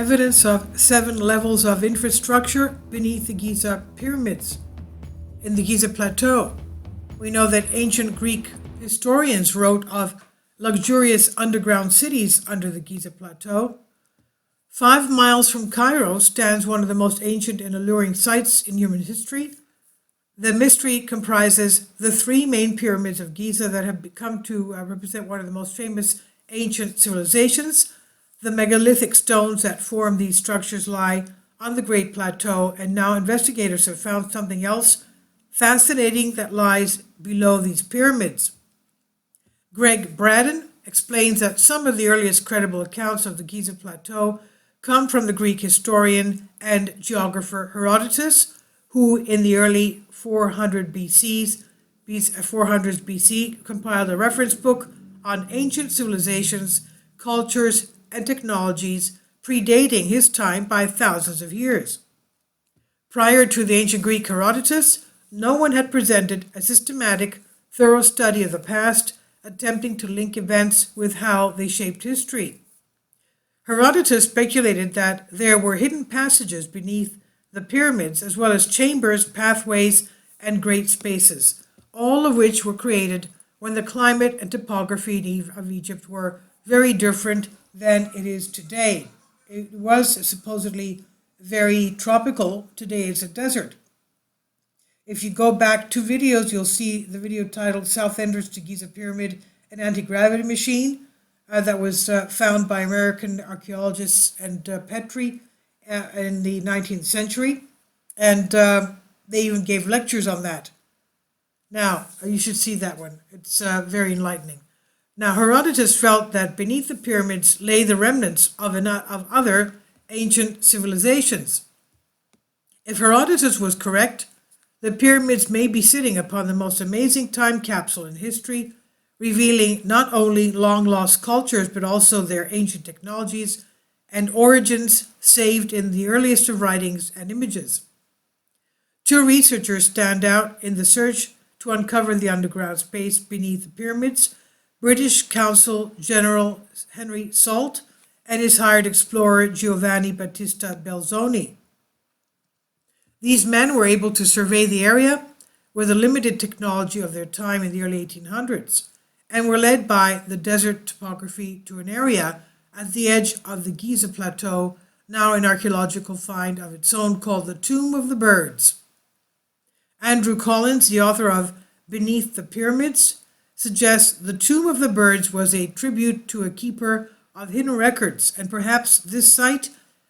evidence of 7 levels of infrastructure beneath the Giza pyramids. In the Giza Plateau, we know that ancient Greek historians wrote of luxurious underground cities under the Giza Plateau. 5 miles from Cairo stands one of the most ancient and alluring sights in human history. The mystery comprises the 3 main pyramids of Giza that have come to represent one of the most famous ancient civilizations. The megalithic stones that form these structures lie on the Great Plateau, and now investigators have found something else fascinating that lies below these pyramids. Greg Braden explains that some of the earliest credible accounts of the Giza Plateau come from the Greek historian and geographer Herodotus, who in the early 400s BC compiled a reference book on ancient civilizations, cultures, and technologies predating his time by thousands of years. Prior to the ancient Greek Herodotus, no one had presented a systematic, thorough study of the past, attempting to link events with how they shaped history. Herodotus speculated that there were hidden passages beneath the pyramids, as well as chambers, pathways, and great spaces, all of which were created when the climate and topography of Egypt were very different than it is today. It was supposedly very tropical. Today it's a desert. If you go back 2 videos, you'll see the video titled South Entrance to Giza Pyramid, an Anti-Gravity Machine, that was found by American archaeologists and Petrie in the 19th century. And they even gave lectures on that. Now, you should see that one. It's very enlightening. Now, Herodotus felt that beneath the pyramids lay the remnants of other ancient civilizations. If Herodotus was correct, the pyramids may be sitting upon the most amazing time capsule in history, revealing not only long-lost cultures, but also their ancient technologies and origins saved in the earliest of writings and images. 2 researchers stand out in the search to uncover the underground space beneath the pyramids: British Consul General Henry Salt and his hired explorer Giovanni Battista Belzoni. These men were able to survey the area with the limited technology of their time in the early 1800s, and were led by the desert topography to an area at the edge of the Giza Plateau, now an archaeological find of its own called the Tomb of the Birds. Andrew Collins, the author of Beneath the Pyramids, suggests the Tomb of the Birds was a tribute to a keeper of hidden records, and perhaps this site,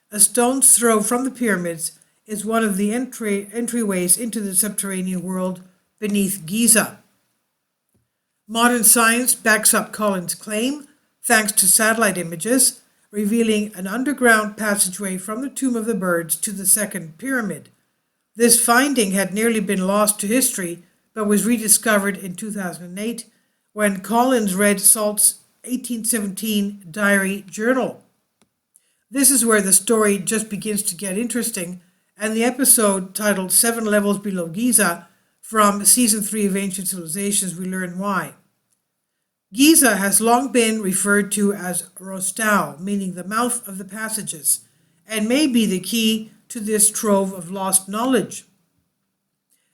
a stone's throw from the pyramids, is one of the entryways into the subterranean world beneath Giza. Modern science backs up Collins' claim, thanks to satellite images, revealing an underground passageway from the Tomb of the Birds to the second pyramid. This finding had nearly been lost to history, but was rediscovered in 2008 when Collins read Salt's 1817 diary journal. This is where the story just begins to get interesting, and the episode titled 7 Levels Below Giza from Season 3 of Ancient Civilizations, we learn why. Giza has long been referred to as Rostau, meaning the mouth of the passages, and may be the key to this trove of lost knowledge.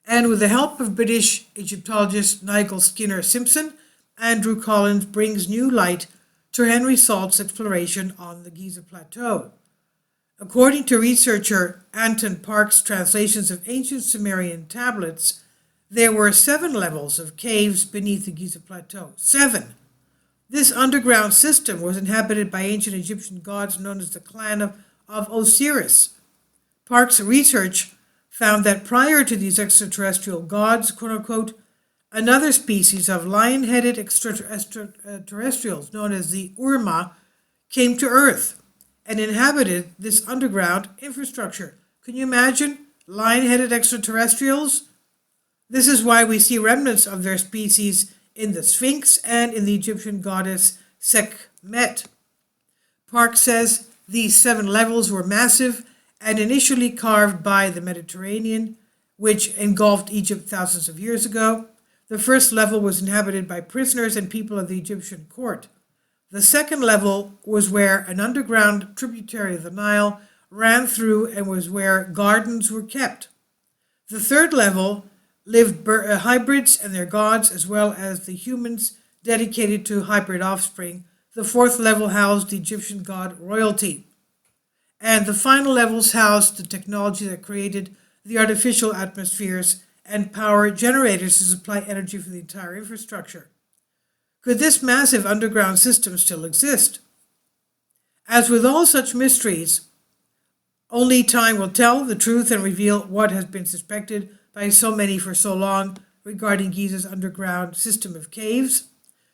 And with the help of British Egyptologist Nigel Skinner Simpson, Andrew Collins brings new light to Henry Salt's exploration on the Giza Plateau. According to researcher Anton Park's translations of ancient Sumerian tablets, there were 7 levels of caves beneath the Giza Plateau. 7. This underground system was inhabited by ancient Egyptian gods known as the clan of Osiris. Park's research found that prior to these extraterrestrial gods, quote-unquote, another species of lion-headed extraterrestrials known as the Huma came to Earth and inhabited this underground infrastructure. Can you imagine lion-headed extraterrestrials? This is why we see remnants of their species in the Sphinx and in the Egyptian goddess Sekhmet. Park says these 7 levels were massive and initially carved by the Mediterranean, which engulfed Egypt thousands of years ago. The first level was inhabited by prisoners and people of the Egyptian court. The second level was where an underground tributary of the Nile ran through and was where gardens were kept. The third level lived hybrids and their gods, as well as the humans dedicated to hybrid offspring. The fourth level housed the Egyptian god royalty. And the final levels housed the technology that created the artificial atmospheres and power generators to supply energy for the entire infrastructure. Could this massive underground system still exist? As with all such mysteries, only time will tell the truth and reveal what has been suspected by so many for so long regarding Giza's underground system of caves,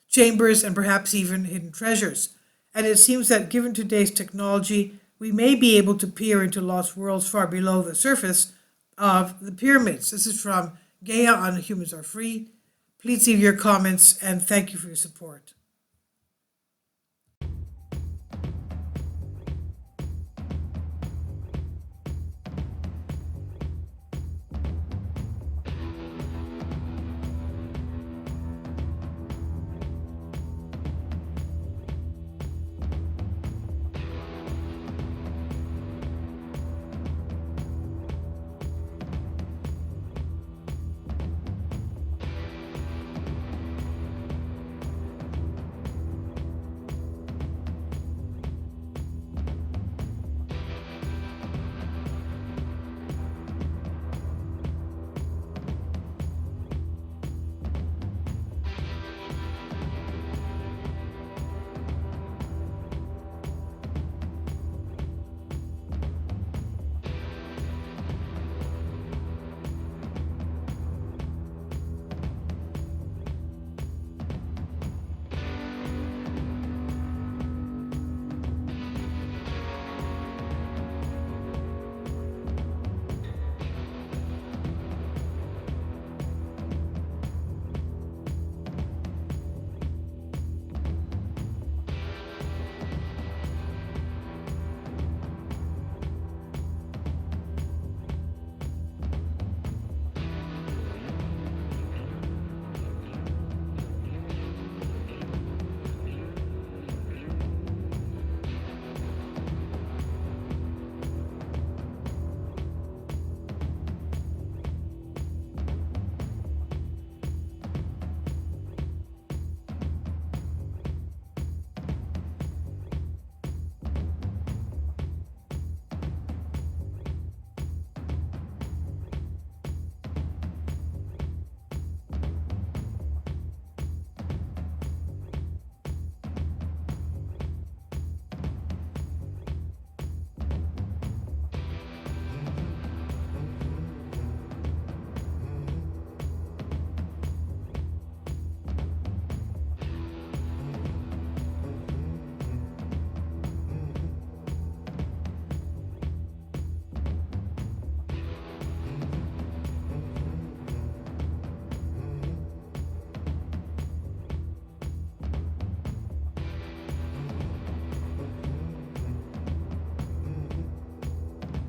chambers, and perhaps even hidden treasures. And it seems that given today's technology, we may be able to peer into lost worlds far below the surface of the pyramids. This is from Gaia on Humans Are Free. Please leave your comments and thank you for your support.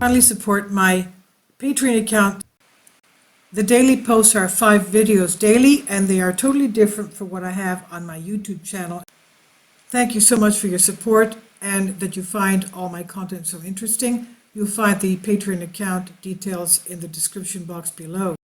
Kindly support my Patreon account. The daily posts are 5 videos daily, and they are totally different from what I have on my YouTube channel. Thank you so much for your support and that you find all my content so interesting. You'll find the Patreon account details in the description box below.